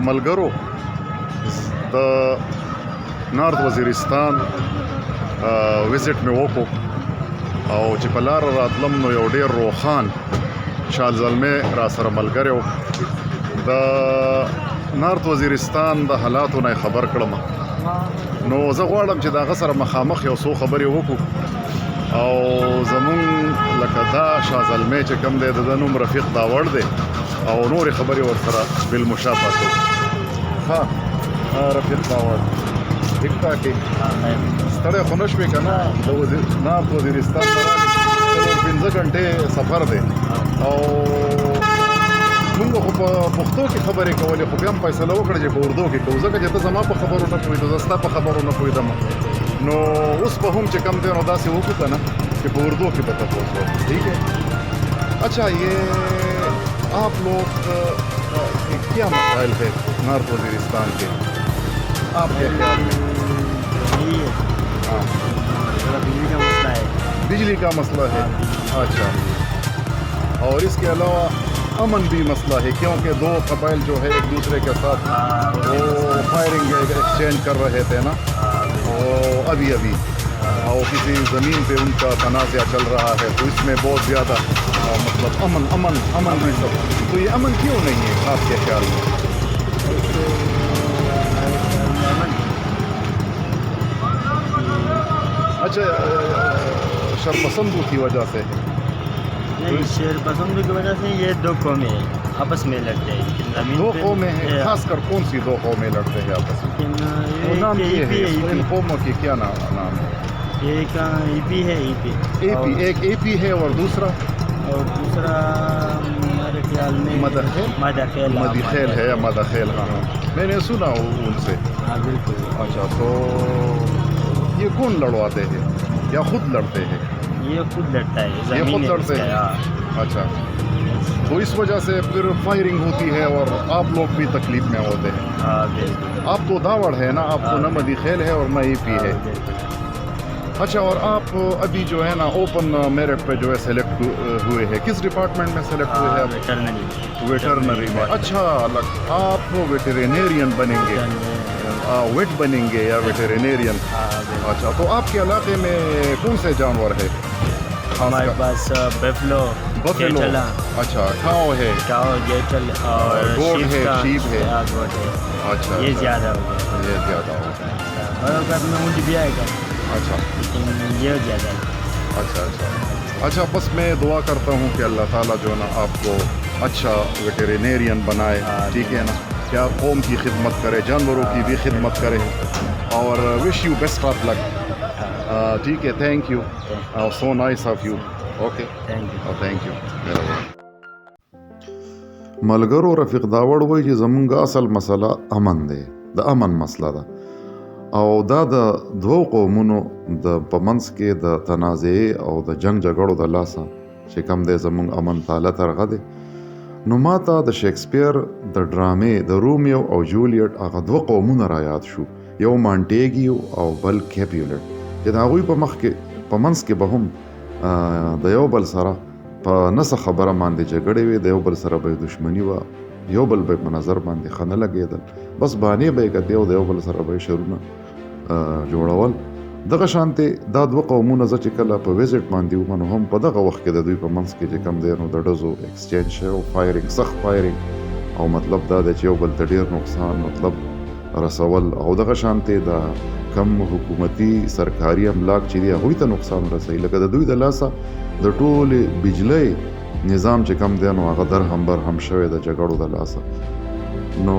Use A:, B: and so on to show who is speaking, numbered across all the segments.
A: ملګرو د نارت وزیرستان وزټ مې وکړو او چې په لاره راتلم نو یو ډېر روښان شال زلمی را سره ملګری و. د نارت وزیرستان د حالاتو نه خبر کړم نو زه غواړم چې د هغه سره مخامخ یو څو خبرې وکړو او زمون لکه دا شاه زلمی چې کوم دی د ده نوم رفیق داوړ دی او نورې خبرې ورسره بالمشافهه کوو. ها رفیق داوړ ټیک ټاک یې ستړی خو نه شوې که نه؟ د نارت وزیرستان نه رالې 5 غنټې سفر دی او مونږ خو په پښتو کې خبرې کولې خو بیا هم فیصله وکړه چې په اردو کې کوو ځکه چې ته زما په خبرو نه پوهېدو زه ستا په خبرو نه پوهېدم نو اوس به هم چې کم دی نو داسې وکړو که نه کہ په اردو کې به تپوس وکړو. ٹھیک ہے. اچھا یہ آپ لوگ کیا مسائل ہے نارت وزیرستان کے آپ کے خیال میں؟
B: بجلی کا مسئلہ ہے.
A: بجلی کا مسئلہ ہے. اچھا. اور اس کے علاوہ امن بھی مسئلہ ہے کیونکہ دو قبائل جو ہے ایک دوسرے کے ساتھ وہ فائرنگ ایکسچینج کر رہے تھے نا ابھی اور کسی زمین پہ ان کا تنازع چل رہا ہے تو اس میں بہت زیادہ مطلب امن بھی سب. تو یہ امن کیوں نہیں ہے آپ کے خیال میں؟ اچھا شرپسندوں کی وجہ سے ہے.
B: شیر پسندوں کی وجہ سے یہ دو قومیں آپس میں لڑتے ہیں.
A: دو قومیں ہیں خاص کر کون سی دو قومیں لڑتے ہیں آپس میں؟ وہ نام یہ ہے ان قوموں کی کیا نام ہے؟
B: ایک ای پی ہے.
A: ایک اے پی ہے اور دوسرا
B: میرے خیال میں
A: مدخیل ہے یا مدخیل. ہاں میں نے سنا ان سے.
B: ہاں بالکل.
A: اچھا تو یہ کون لڑواتے ہیں یا خود لڑتے ہیں؟
B: یہ خود لڑتا ہے.
A: یہ خود لڑتے ہیں. اچھا تو اس وجہ سے پھر فائرنگ ہوتی ہے اور آپ لوگ بھی تکلیف میں ہوتے ہیں. آپ تو داوڑ ہے نا, آپ کو نہ مدخیل ہے اور نہ اے پی ہے. اچھا اور آپ ابھی جو ہے نا اوپن میرٹ پہ جو ہے سلیکٹ ہوئے ہیں. کس ڈپارٹمنٹ میں سلیکٹ ہوئے ہیں آپ؟ ویٹرنری میں. اچھا آپ ویٹرینیرین بنیں گے, ویٹ بنیں گے یا ویٹرینیرین؟ اچھا تو آپ کے علاقے میں کون سے جانور ہے؟
B: ہمارے پاس بفلو.
A: اچھا کھاؤ ہے,
B: گیٹل اور
A: گوٹ ہے, شیپ ہے.
B: اچھا یہ زیادہ ہو گیا. اور اگر میں اونٹ بھی آئے گا.
A: اچھا
B: یہ زیادہ ہے.
A: اچھا بس میں دعا کرتا ہوں کہ اللہ تعالیٰ جو ہے نا آپ کو اچھا ویٹرینیرین بنائے. ٹھیک ہے نا, کہ آپ قوم کی خدمت کرے, جانوروں کی بھی خدمت کرے اور وش یو بیسٹ آف لک. ٹھیک ہے. تھینک یو. سو نائس آف یو. اوکے تھینک یو. ملګرو رفیق داوړ وایي چې زمونږ اصل مسله امن دی, د امن مسله ده او دا د دوو قومونو د په منځ کې د تنازع او د جنگ جګړو د لاسه چې کوم دی زمونږ امن تاله ترغه دی. نو ما ته د شیکسپیر د ډرامې د رومیو او جولیټ هغه دوه قومونه را یاد شو, یو مانټیګیو او بل کیپیولټ, چې د هغوی په منځ کې به هم د یو بل سره په نسه خبره باندې جګړې وې, د یو بل سره به دښمني وه, یو بل به په نظر باندې ښه نه لګېدل, بس بانې به یې کتې او د یو بل سره به یې شرونه جوړول. دغه شانتې دا دوه قومونه زه چې کله په ویزټ باندې وم نو هم په دغه وخت کې د دوی په منځ کې چې کوم دی نو د ډزو ایکسچینج شوی, فایرنګ, سخت فایرنګ, او مطلب دا دی چې یو بل ته ډېر نقصان مطلب رسول او دغه شانتې د کم حکومتي سرکاري املاک چې دی هغوی ته نقصان رسوي. لکه د دوی د لاسه د ټولې بجلۍ نظام چې کم دی نو هغه درهم برهم شوی د جګړو د لاسه. نو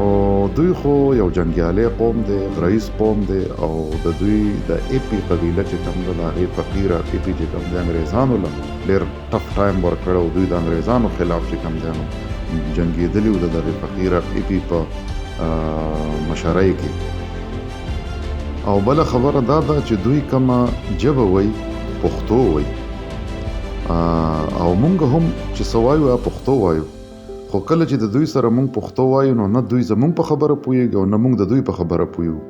A: دوی خو یو جنګیالی قوم دی, رئیس قوم دی او د دوی د ای پی قبیله چې کوم ده د هغې فقیره ای پی چې کوم دی انګریزانو له ډېر ټف ټایم ورکړی او دوی د انګریزانو خلاف چې کوم دی نو جنګېدلي وو د دغې فقیره ای پی په مشرۍ کې. او بله خبره دا ده چې دوی کومه ژبه وایي پښتو وایي او مونږ هم چې څه وایو پښتو وایو, خو کله چې د دوی سره مونږ پښتو وایو نو نه دوی زمونږ په خبره پوهېږي او نه مونږ د دوی په خبره پوهېږو,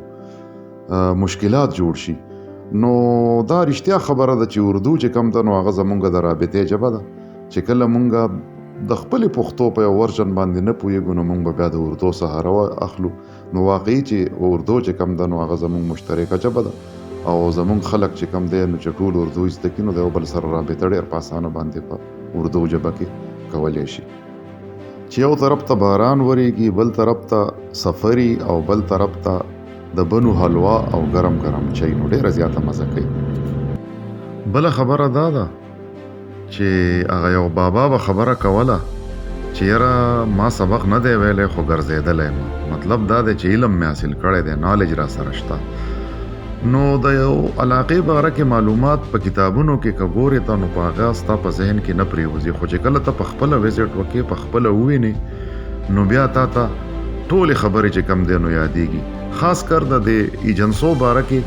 A: مشکلات جوړ شي. نو دا رښتیا خبره ده چې اردو چې کوم ده نو هغه زمونږ د رابطې ژبه ده, چې کله مونږ د خپلې پښتو په یو ورژن باندې نه پوهېږو نو موږ به بیا د اردو څخه اخلو. نو واقعي چې اردو چې کم ده نو هغه زموږ مشترکه ژبه ده او زموږ خلک چې کم دی نو چې ټول اردو زده کړي نو د یو بل سره رابطه ډېر په اسانه باندې په اردو ژبه کې کولی شي. چې یو طرف ته باران وریږي، بل طرف ته سفري او بل طرف ته د بنو حلوا او ګرم ګرم چای نو ډېره زیاته مزه کوي. بله خبره دا ده چې هغه یو بابا به خبره کوله چې یاره ما سبق نه دی ویلی خو ګرځېدلی یم. مطلب دا دی چې علم مې حاصل کړی دی، نالج را سره شته. نو د یو علاقې په اړه کې معلومات په کتابونو کې که ګورې ته نو په هغه ستا په ذهن کې نه پرېوځي، خو چې کله ته په خپله وزټ وکړې، په خپله ووینې، نو بیا تا ته ټولې خبرې چې کم دی نو یادېږي. خاص کر د ایجنسو باره کې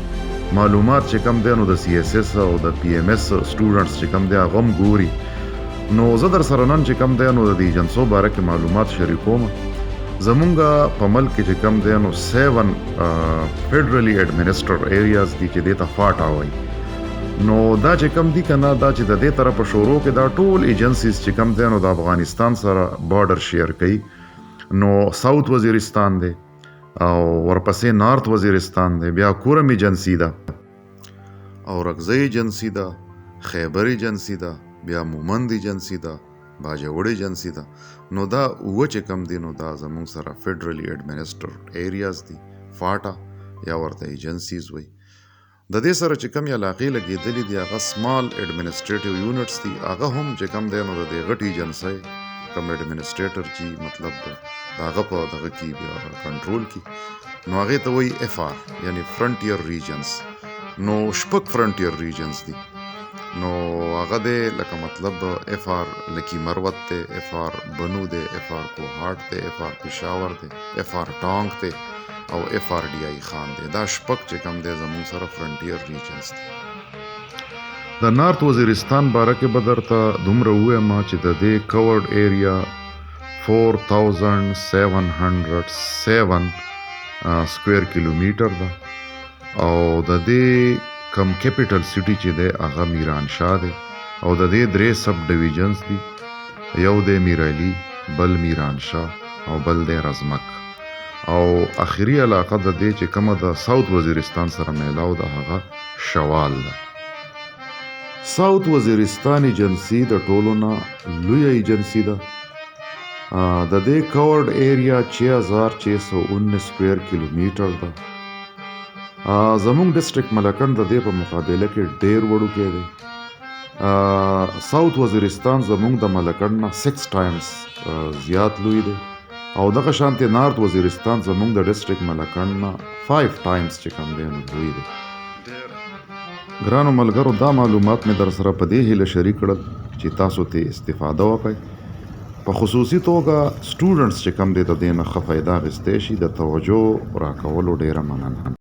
A: معلومات چې کم دی نو د سی ایس ایس او د پی ایم ایس سټوډنټس چې کم دی هغه هم ګوري. نو زه در سره نن چې کم دی نو د ایجنسو باره کې معلومات شریکوم. زمونږ په ملک کې چې کم دی نو 7 فیډرلی ایډمنسټر ایریاز دي چې دې ته فاټا وایي. نو دا چې کم دي که نه، دا چې د دې طرفه شروع کې دا ټول ایجنسیز چې کم دی نو د افغانستان سره بارډر شیر کوي. نو ساوت وزیرستان دی او ورپسې نارت وزیرستان دی، بیا کورم ایجنسی ده او رګزی ایجنسی ده، خیبر ایجنسی ده، بیا مومند ایجنسی ده، باجوړ ایجنسی ده. نو دا اوه چې کم دي نو دا زموږ سره فیډرلی ایډمنسټر ایریاز دي، فاټا یا ورته ایجنسیز وایي. د دې سره چې کم علاقې لګېدلي دي هغه سمال ایډمنسټریټیو یونټس دي. هغه هم چې کم دی نو د دې غټ ایجنسی کم ایډمنسټریټر چې مطلب د هغه په دغه کې بیا کنټرول کې نو هغې ته وایي اف آر یعنی فرنټیر ریجنز. نو شپږ فرنټیر ریجنز دي. نو هغه دی لکه مطلب اف آر لکی مروت دی، اف آر بنو دی، اف آر کوهاټ دی، اف آر پېښور دی، اف آر ټانک دی او اف آر ډي آی خان دی. دا شپږ چې کم دی زموږ سره فرنټیر ریجنز دي. د نارت وزیرستان باره کې به درته دومره ووایم چې د دې کورډ ایریا 4707 سکویر کیلومیټر ده او د دې کم کیپیټل سټي چې دی هغه میرانشاه دی او د دې 3 سب ډیویژنز دي. یو دی میرعلي، بل میرانشاه او بل دی رزمک او اخري علاقه د دې چې کومه د ساوت وزیرستان سره میلاو ده هغه شوال ده. ساوت وزیرستان ایجنسی د ټولو نه لویه ایجنسی ده. د دې کورډ ایریا 6619 سکویر کیلومیټر ده. زمونږ ډسټرکټ ملکن د دې په مقابله کې ډېر وړوکی دی. ساوت وزیرستان زمونږ د ملکن نه 6 ټایمز زیات لوی دی او دغه شانتې نارت وزیرستان زمونږ د ډسټرکټ ملکن نه 5 ټایمز چې کم دی نو لوی دی. ګرانو ملګرو، دا معلومات مې در سره په دې هیله شریک کړل چې تاسو ته استفاده وکړئ. په خصوصي توګه سټوډنټس چې کم دی د دې نه ښه فایده اخیستی شي. د توجه راکولو ډېره مننه.